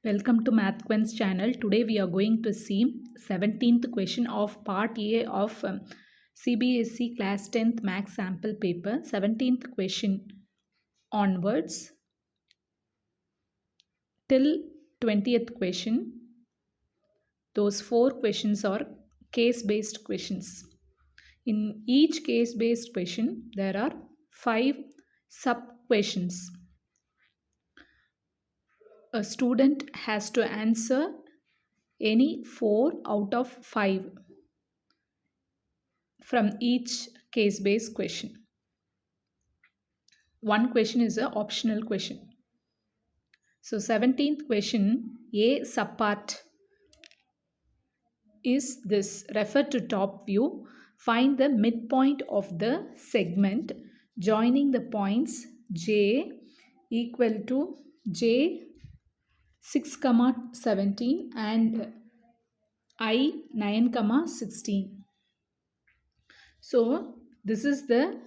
Welcome to MathQuens channel. Today we are going to see 17th question of part A of CBSE class 10th max sample paper. 17th question onwards till 20th question. Those 4 questions are case based questions. In each case based question there are 5 sub questions. A student has to answer any 4 out of 5 from each case based question. One question is an optional question. So 17th question, A subpart is this. Refer to top view. Find the midpoint of the segment joining the points J equal to J 6, 17 and I 9, 16. So this is the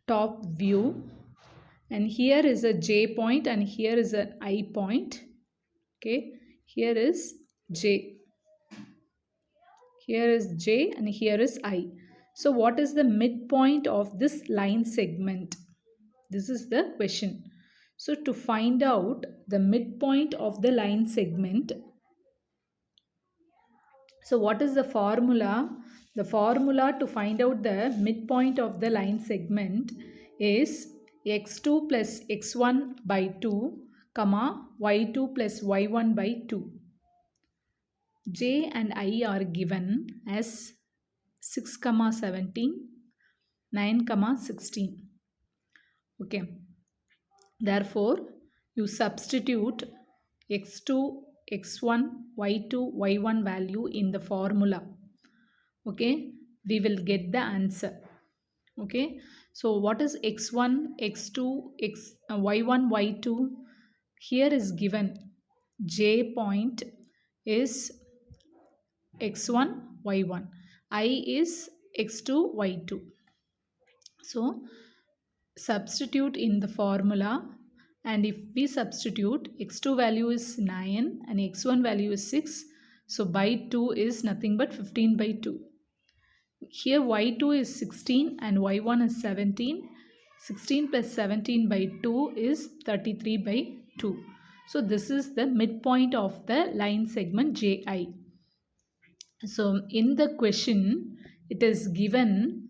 top view, and here is a J point and here is an I point. Okay, here is J, here is J and here is I. So what is the midpoint of this line segment? This is the question. So to find out the midpoint of the line segment, so what is the formula? The formula to find out the midpoint of the line segment is x2 plus x1 by 2, comma y2 plus y1 by 2. J and I are given as 6, 17, 9, 16. Okay. Therefore, you substitute x2, x1, y2, y1 value in the formula. Okay. We will get the answer. Okay. So, what is x1, x2, y1, y2? Here is given J point is x1, y1. I is x2, y2. So, substitute in the formula, and if we substitute, x2 value is 9 and x1 value is 6. So, by 2 is nothing but 15 by 2. Here y2 is 16 and y1 is 17. 16 plus 17 by 2 is 33 by 2. So, this is the midpoint of the line segment JI. So, in the question, it is given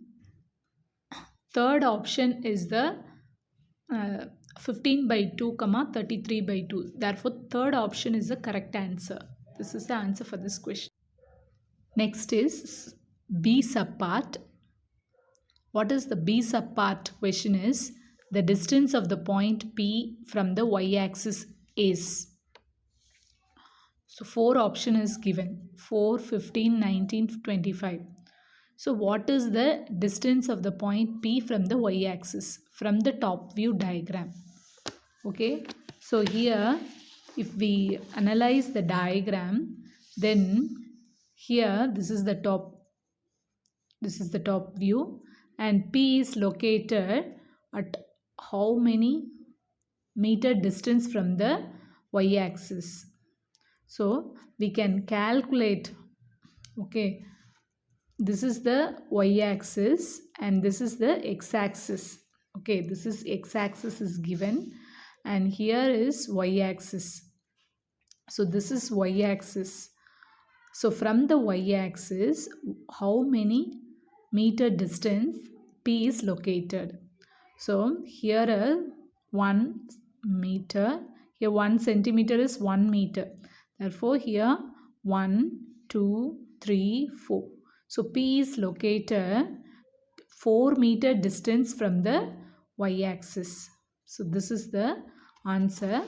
third option is the 15 by 2, 33 by 2. Therefore, third option is the correct answer. This is the answer for this question. Next is B subpart. What is the B subpart question is the distance of the point P from the y-axis is. So, 4 option is given 4, 15, 19, 25. So, what is the distance of the point P from the y-axis from the top view diagram? Okay. So, here if we analyze the diagram, then here this is the top view, and P is located at how many meter distance from the y-axis. So, we can calculate, okay, this is the y-axis and this is the x-axis. Okay, this is x-axis is given and here is y-axis. So, this is y-axis. So, from the y-axis, how many meter distance P is located? So, here 1 meter, here 1 centimeter is 1 meter. Therefore, here 1, 2, 3, 4. So, P is located 4 meter distance from the y-axis. So, this is the answer.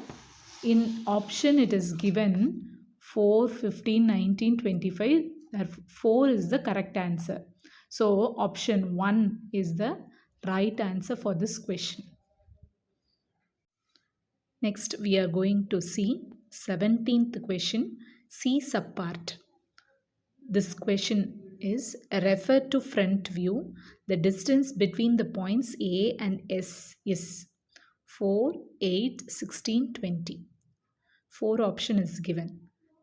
In option, it is given 4, 15, 19, 25. Therefore, 4 is the correct answer. So, option 1 is the right answer for this question. Next, we are going to see 17th question, C subpart. This question is refer to front view. The distance between the points A and S is 4, 8, 16, 20. 4 option is given.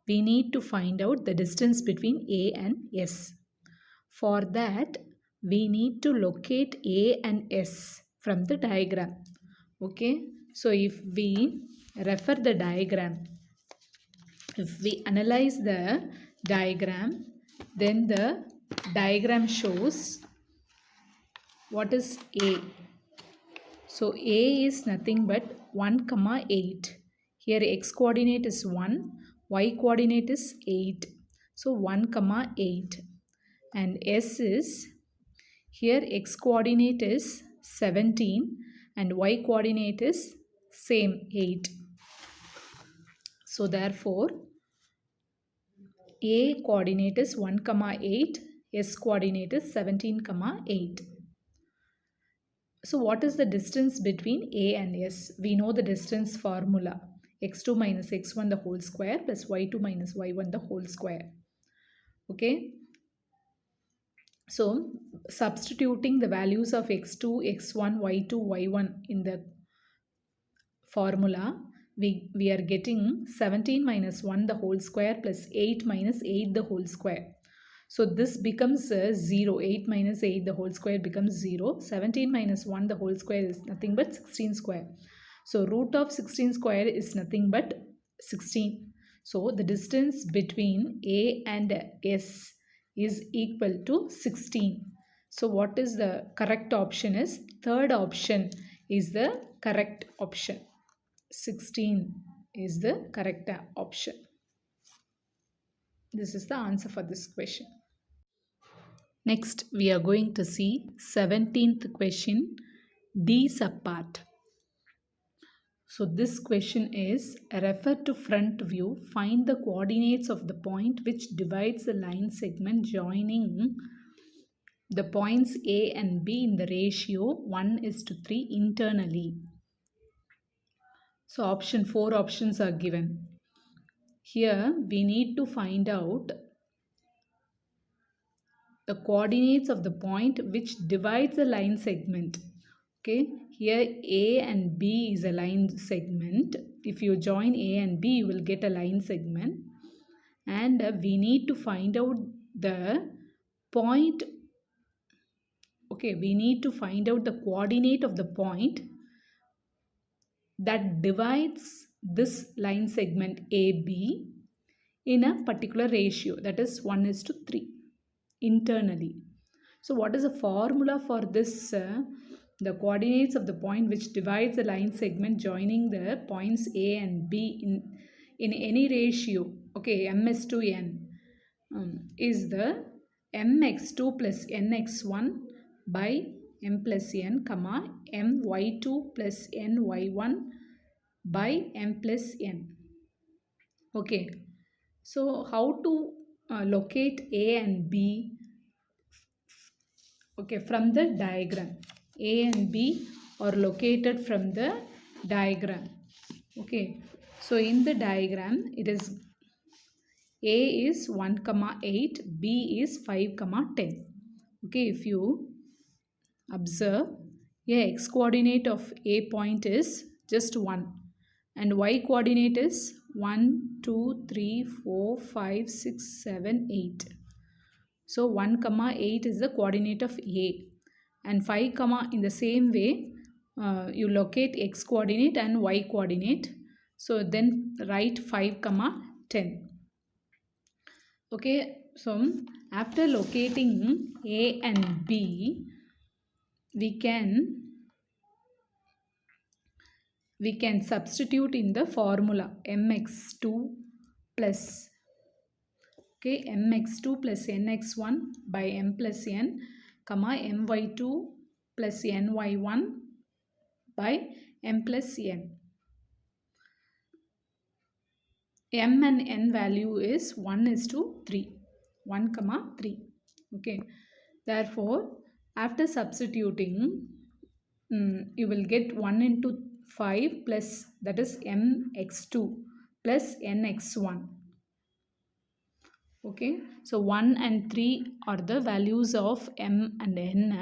We need to find out the distance between A and S. For that, we need to locate A and S from the diagram. Okay, so if we refer the diagram, if we analyze the diagram, then the diagram shows what is A. So A is nothing but 1, 8. Here x coordinate is 1, y coordinate is 8. So 1, 8. And S is, here x coordinate is 17 and y coordinate is same 8. So therefore, A coordinate is 1, 8, S coordinate is 17, 8. So what is the distance between A and S? We know the distance formula. x2 minus x1 the whole square plus y2 minus y1 the whole square. Okay. So substituting the values of x2, x1, y2, y1 in the formula, we are getting 17 minus 1 the whole square plus 8 minus 8 the whole square. So this becomes 0. 8 minus 8 the whole square becomes 0. 17 minus 1 the whole square is nothing but 16 square. So root of 16 square is nothing but 16. So the distance between A and S is equal to 16. So what is the correct option is third option is the correct option. 16 is the correct option. This is the answer for this question. Next, we are going to see 17th question, D subpart. So this question is, refer to front view, find the coordinates of the point which divides the line segment joining the points A and B in the ratio 1:3 internally. So option 4 options are given. Here we need to find out the coordinates of the point which divides a line segment. Okay, here A and B is a line segment. If you join A and B, you will get a line segment. And we need to find out the point. Okay, we need to find out the coordinate of the point that divides this line segment AB in a particular ratio, that is 1:3 internally. So what is the formula for this? The coordinates of the point which divides the line segment joining the points A and B in any ratio, okay, ms to n, is the mx2 plus nx1 by m plus n, comma my2 plus ny1 by m plus n. Okay, so how to locate A and B? Okay, from the diagram. A and B are located from the diagram. Okay, so in the diagram, it is A is 1, 8, B is 5, 10. Okay, if you observe, x coordinate of A point is just 1 and y coordinate is 1, 2, 3, 4, 5, 6, 7, 8. So 1, 8 is the coordinate of A, and 5, in the same way you locate x coordinate and y coordinate. So then write 5, 10. Okay, so after locating A and B, we can substitute in the formula mx2 plus, okay, mx2 plus nx1 by m plus n, comma my2 plus ny1 by m plus n. M and n value is 1:3, 1, 3. Okay, therefore after substituting, you will get 1:5 plus, that is mx2 plus nx1. Okay, so 1 and 3 are the values of m and n.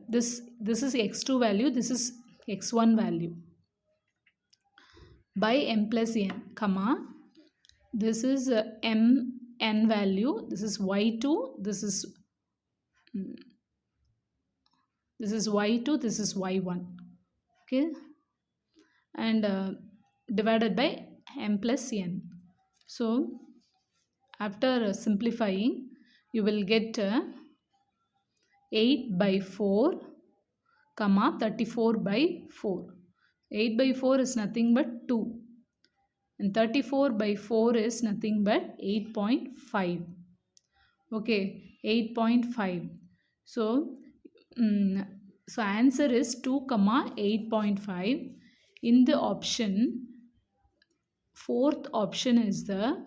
This is x2 value, this is x1 value. by m plus n, comma, this is n value, this is y2, this is y2, this is y1, okay, and divided by m plus n. So after simplifying, you will get 8 by 4, comma 34 by 4. 8 by 4 is nothing but 2. And 34 by 4 is nothing but 8.5. Okay, 8.5. So, so answer is 2, comma 8.5. In the option, fourth option is the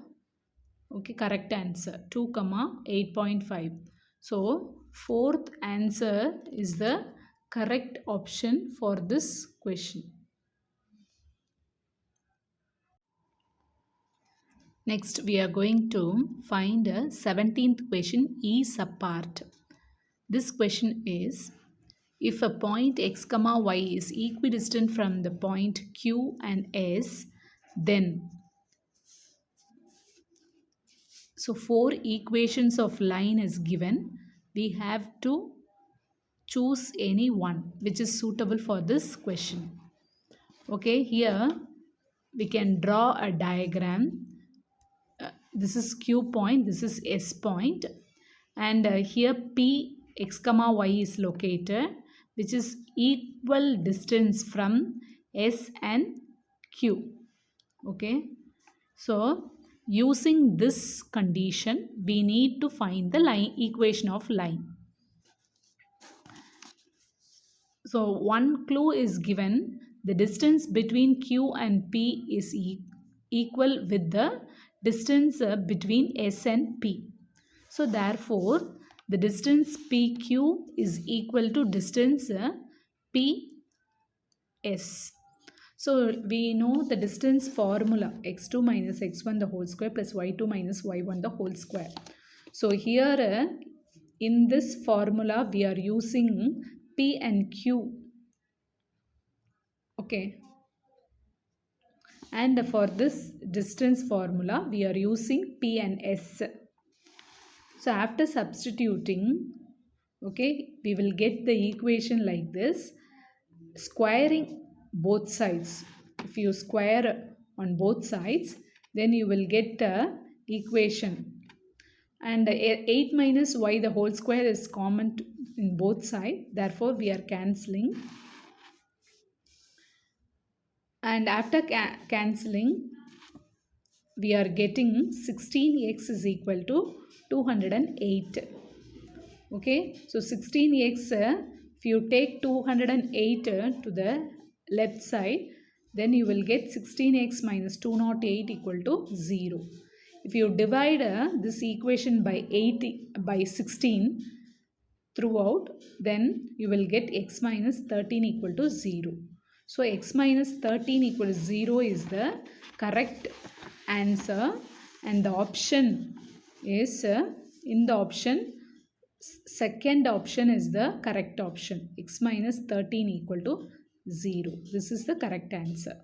correct answer, 2, comma 8.5. So, fourth answer is the correct option for this question. Next, we are going to find a 17th question, E subpart. This question is, if a point x comma y is equidistant from the point Q and S, then, so 4 equations of line is given. We have to choose any one which is suitable for this question. Okay, here we can draw a diagram. This is Q point, this is S point, and here P x comma y is located, which is equal distance from S and Q. Okay, so using this condition, we need to find the line equation of line. So one clue is given. The distance between Q and P is equal with the distance between S and P. So therefore, the distance PQ is equal to distance PS. So we know the distance formula, x2 minus x1 the whole square plus y2 minus y1 the whole square. So here in this formula we are using P and Q. Okay. And for this distance formula, we are using P and S. So after substituting, okay, we will get the equation like this. Squaring both sides. If you square on both sides, then you will get the equation. And 8 minus y the whole square is common in both sides. Therefore, we are cancelling. And after cancelling, we are getting 16x is equal to 208. Okay, so 16x, if you take 208 to the left side, then you will get 16x minus 208 equal to 0. If you divide this equation by 16 throughout, then you will get x minus 13 equal to 0. So x minus 13 equal to 0 is the correct answer, and the option is in the option, second option is the correct option, x minus 13 equal to 0. This is the correct answer.